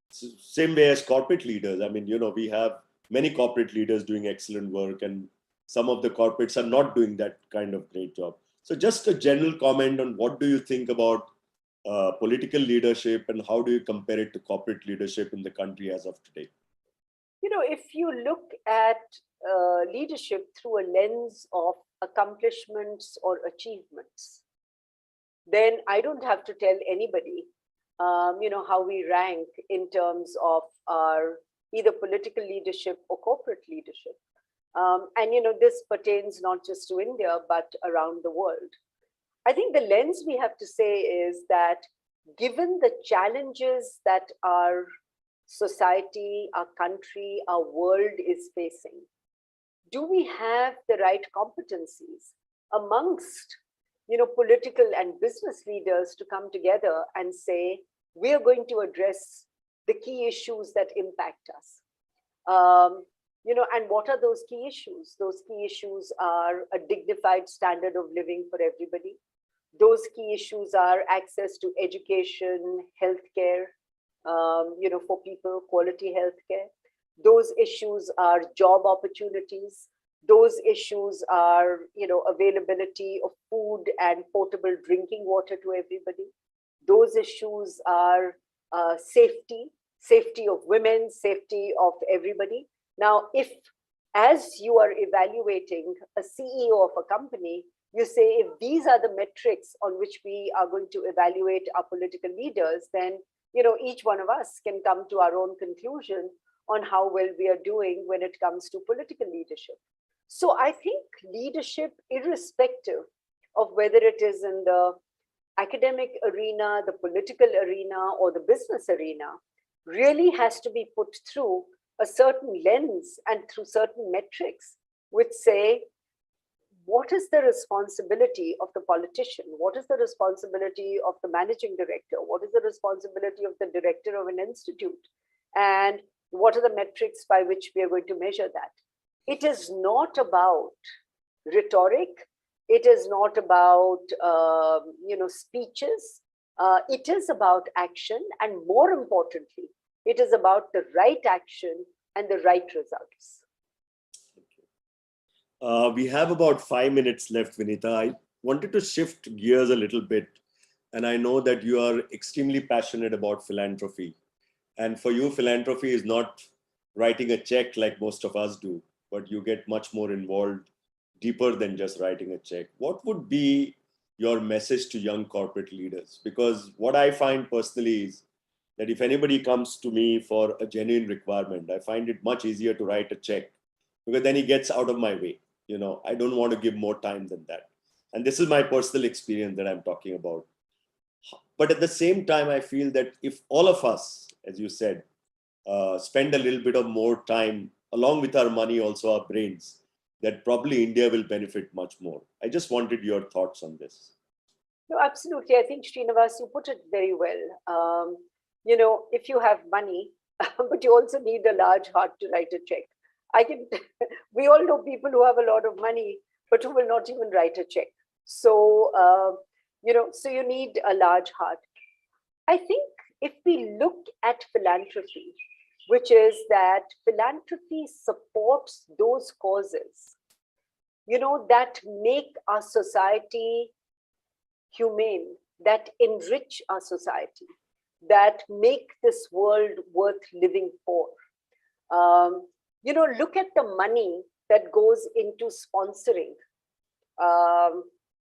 same way as corporate leaders? I mean, we have many corporate leaders doing excellent work, and some of the corporates are not doing that kind of great job. So just a general comment on what do you think about political leadership, and how do you compare it to corporate leadership in the country as of today? If you look at leadership through a lens of accomplishments or achievements, then I don't have to tell anybody, how we rank in terms of our either political leadership or corporate leadership. And this pertains not just to India, but around the world. I think the lens we have to say is that given the challenges that our society, our country, our world is facing, do we have the right competencies amongst political and business leaders to come together and say, we are going to address the key issues that impact us? And what are those key issues? Those key issues are a dignified standard of living for everybody. Those key issues are access to education, healthcare, for people, quality healthcare. Those issues are job opportunities. Those issues are, availability of food and potable drinking water to everybody. Those issues are safety of women, safety of everybody. Now, if as you are evaluating a CEO of a company, you say, if these are the metrics on which we are going to evaluate our political leaders, then each one of us can come to our own conclusion on how well we are doing when it comes to political leadership. So I think leadership, irrespective of whether it is in the academic arena, the political arena, or the business arena, really has to be put through a certain lens and through certain metrics, which say, what is the responsibility of the politician? What is the responsibility of the managing director? What is the responsibility of the director of an institute? And what are the metrics by which we are going to measure that? It is not about rhetoric. It is not about speeches. It is about action, and more importantly, it is about the right action and the right results. We have about 5 minutes left, Vinita. I wanted to shift gears a little bit. And I know that you are extremely passionate about philanthropy. And for you, philanthropy is not writing a check like most of us do, but you get much more involved, deeper than just writing a check. What would be your message to young corporate leaders? Because what I find personally is that if anybody comes to me for a genuine requirement, I find it much easier to write a check, because then he gets out of my way. I don't want to give more time than that. And this is my personal experience that I'm talking about. But at the same time, I feel that if all of us, as you said, spend a little bit of more time, along with our money, also our brains, that probably India will benefit much more. I just wanted your thoughts on this. No, absolutely. I think, Shrinivas, you put it very well. If you have money, but you also need a large heart to write a check. We all know people who have a lot of money, but who will not even write a check. So, so you need a large heart. I think if we look at philanthropy, which is that philanthropy supports those causes, that make our society humane, that enrich our society, that make this world worth living for. Look at the money that goes into sponsoring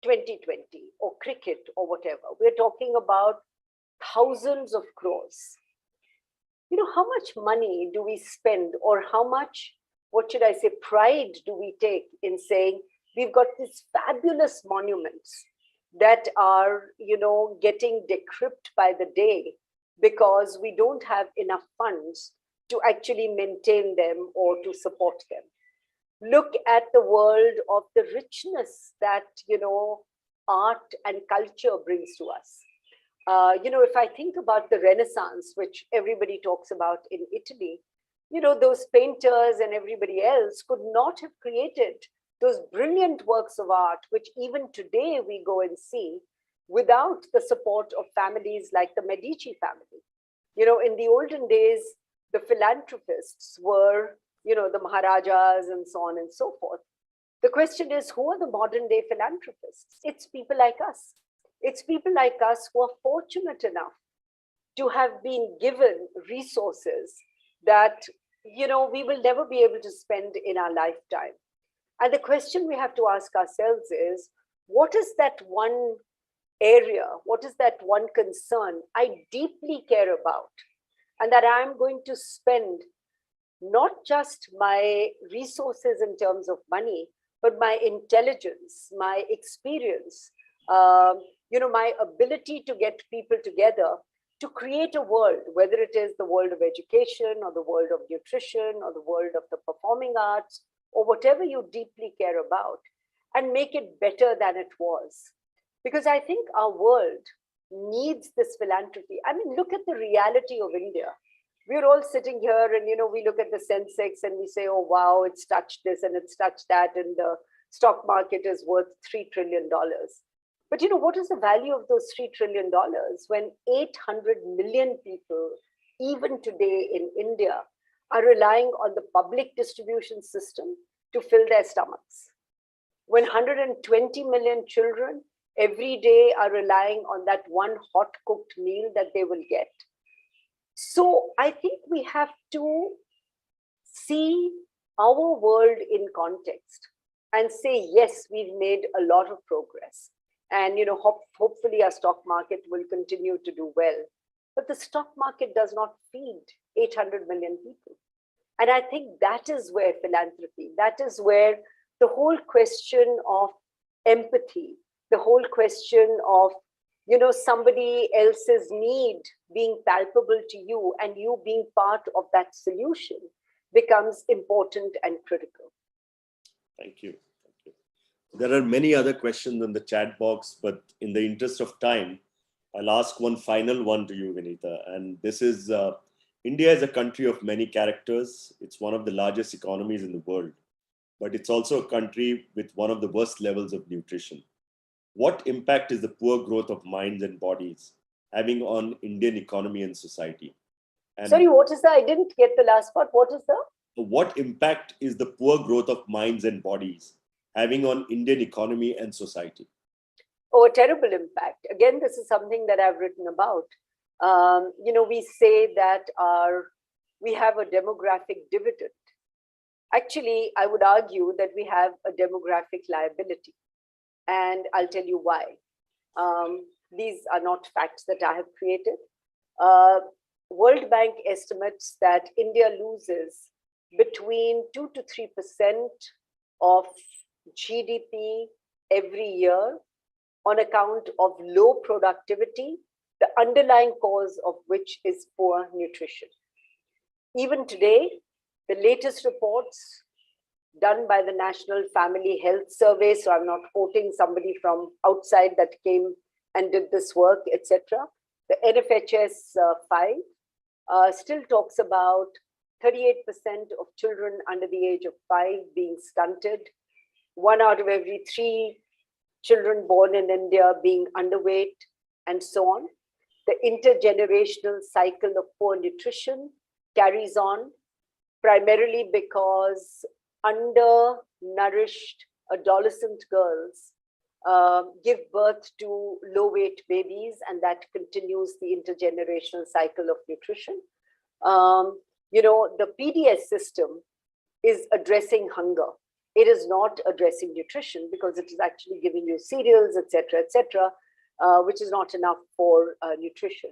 2020 or cricket or whatever. We're talking about thousands of crores. How much money do we spend, or how much, what should I say, pride do we take in saying we've got these fabulous monuments that are, getting decrepit by the day because we don't have enough funds to actually maintain them or to support them. Look at the world of the richness that, art and culture brings to us. If I think about the Renaissance, which everybody talks about in Italy, those painters and everybody else could not have created those brilliant works of art, which even today we go and see, without the support of families like the Medici family. In the olden days, the philanthropists were, the Maharajas and so on and so forth. The question is, who are the modern day philanthropists? It's people like us. It's people like us who are fortunate enough to have been given resources that, we will never be able to spend in our lifetime. And the question we have to ask ourselves is, what is that one area, what is that one concern I deeply care about, and that I'm going to spend not just my resources in terms of money, but my intelligence, my experience, my ability to get people together to create a world, whether it is the world of education or the world of nutrition or the world of the performing arts or whatever you deeply care about, and make it better than it was. Because I think our world needs this philanthropy. I mean, look at the reality of India. We're all sitting here and, we look at the Sensex and we say, oh, wow, it's touched this and it's touched that, and the stock market is worth $3 trillion. But what is the value of those $3 trillion when 800 million people, even today in India, are relying on the public distribution system to fill their stomachs? When 120 million children every day are relying on that one hot cooked meal that they will get. So I think we have to see our world in context and say, yes, we've made a lot of progress. And, hopefully our stock market will continue to do well. But the stock market does not feed 800 million people. And I think that is where philanthropy, that is where the whole question of empathy, the whole question of, somebody else's need being palpable to you and you being part of that solution becomes important and critical. Thank you. There are many other questions in the chat box, but in the interest of time, I'll ask one final one to you, Vinita. And this is, India is a country of many characters. It's one of the largest economies in the world, but it's also a country with one of the worst levels of nutrition. What impact is the poor growth of minds and bodies having on Indian economy and society? And sorry, what is that? I didn't get the last part. What is that? What impact is the poor growth of minds and bodies having on Indian economy and society? Oh, a terrible impact. Again, this is something that I've written about. We say that we have a demographic dividend. Actually, I would argue that we have a demographic liability. And I'll tell you why. These are not facts that I have created. World Bank estimates that India loses between 2 to 3% of GDP every year on account of low productivity, the underlying cause of which is poor nutrition. Even today, the latest reports done by the National Family Health Survey, so I'm not quoting somebody from outside that came and did this work, etc. The NFHS 5 still talks about 38% of children under the age of 5 being stunted. 1 out of every 3 children born in India being underweight, and so on. The intergenerational cycle of poor nutrition carries on, primarily because undernourished adolescent girls give birth to low-weight babies, and that continues the intergenerational cycle of nutrition. The PDS system is addressing hunger. It is not addressing nutrition because it is actually giving you cereals, etc., which is not enough for nutrition.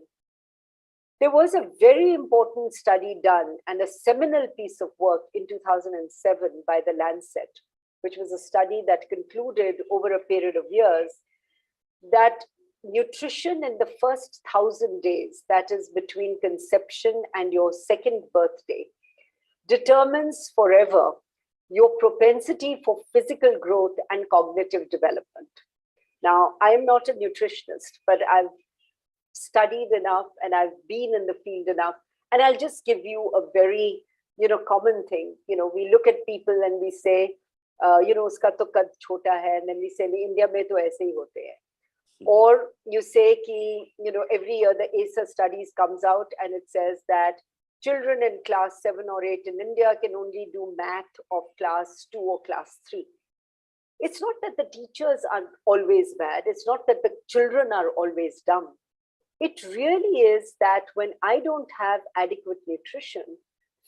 There was a very important study done and a seminal piece of work in 2007 by the Lancet, which was a study that concluded over a period of years that nutrition in the first 1,000 days, that is between conception and your second birthday, determines forever your propensity for physical growth and cognitive development. Now, I am not a nutritionist, but I've studied enough and I've been in the field enough. And I'll just give you a very, common thing. We look at people and we say, uska to kad chota hai, and then we say, India mein to aise hi hote hai. Or you say ki, every year the ASA studies comes out and it says that children in class 7 or 8 in India can only do math of class 2 or class 3. It's not that the teachers are always bad. It's not that the children are always dumb. It really is that when I don't have adequate nutrition,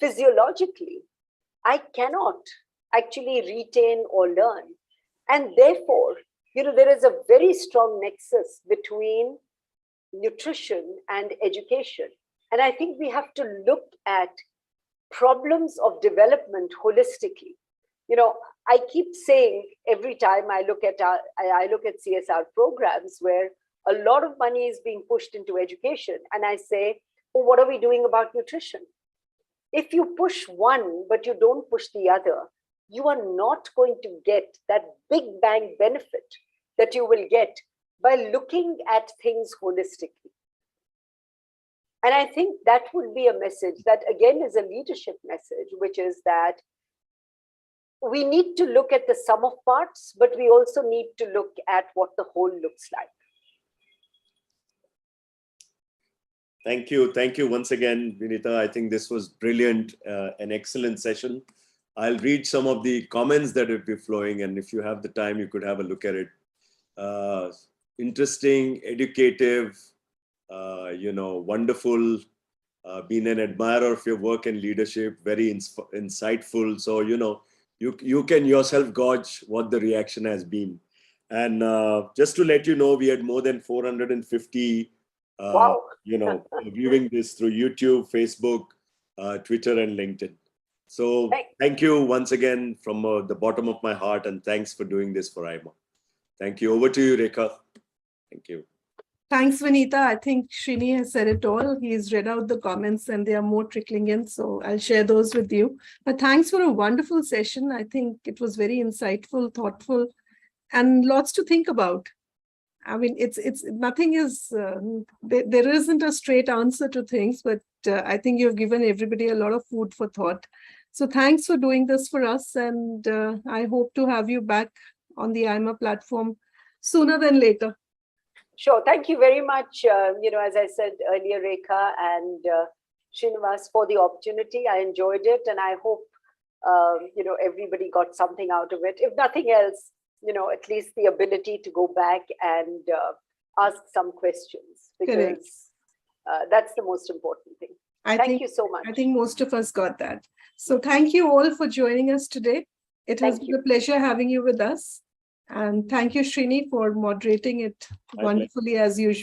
physiologically, I cannot actually retain or learn. And therefore, there is a very strong nexus between nutrition and education. And I think we have to look at problems of development holistically. I keep saying every time I look at CSR programs where a lot of money is being pushed into education, and I say, well, what are we doing about nutrition? If you push one, but you don't push the other, you are not going to get that big bang benefit that you will get by looking at things holistically. And I think that would be a message that, again, is a leadership message, which is that we need to look at the sum of parts, but we also need to look at what the whole looks like. Thank you. Thank you once again, Vinita. I think this was brilliant, an excellent session. I'll read some of the comments that will be flowing, and if you have the time, you could have a look at it. Interesting, educative, wonderful, been an admirer of your work and leadership, very insightful. So, you can yourself gauge what the reaction has been. And just to let you know, we had more than 450 wow. viewing this through YouTube, Facebook, Twitter, and LinkedIn. So thank you once again from the bottom of my heart, and thanks for doing this for AIMA. Thank you. Over to you, Rekha. Thank you. Thanks, Vinita. I think Srini has said it all. He's read out the comments and there are more trickling in, so I'll share those with you. But thanks for a wonderful session. I think it was very insightful, thoughtful, and lots to think about. I mean, nothing is, there isn't a straight answer to things, but I think you've given everybody a lot of food for thought. So thanks for doing this for us. And I hope to have you back on the AIMA platform sooner than later. Sure. Thank you very much. As I said earlier, Rekha and Shrinivas, for the opportunity. I enjoyed it, and I hope, everybody got something out of it. If nothing else, at least the ability to go back and ask some questions, because that's the most important thing. Thank you so much. I think most of us got that. So thank you all for joining us today. It has been a pleasure having you with us. And thank you, Srini, for moderating it wonderfully as usual.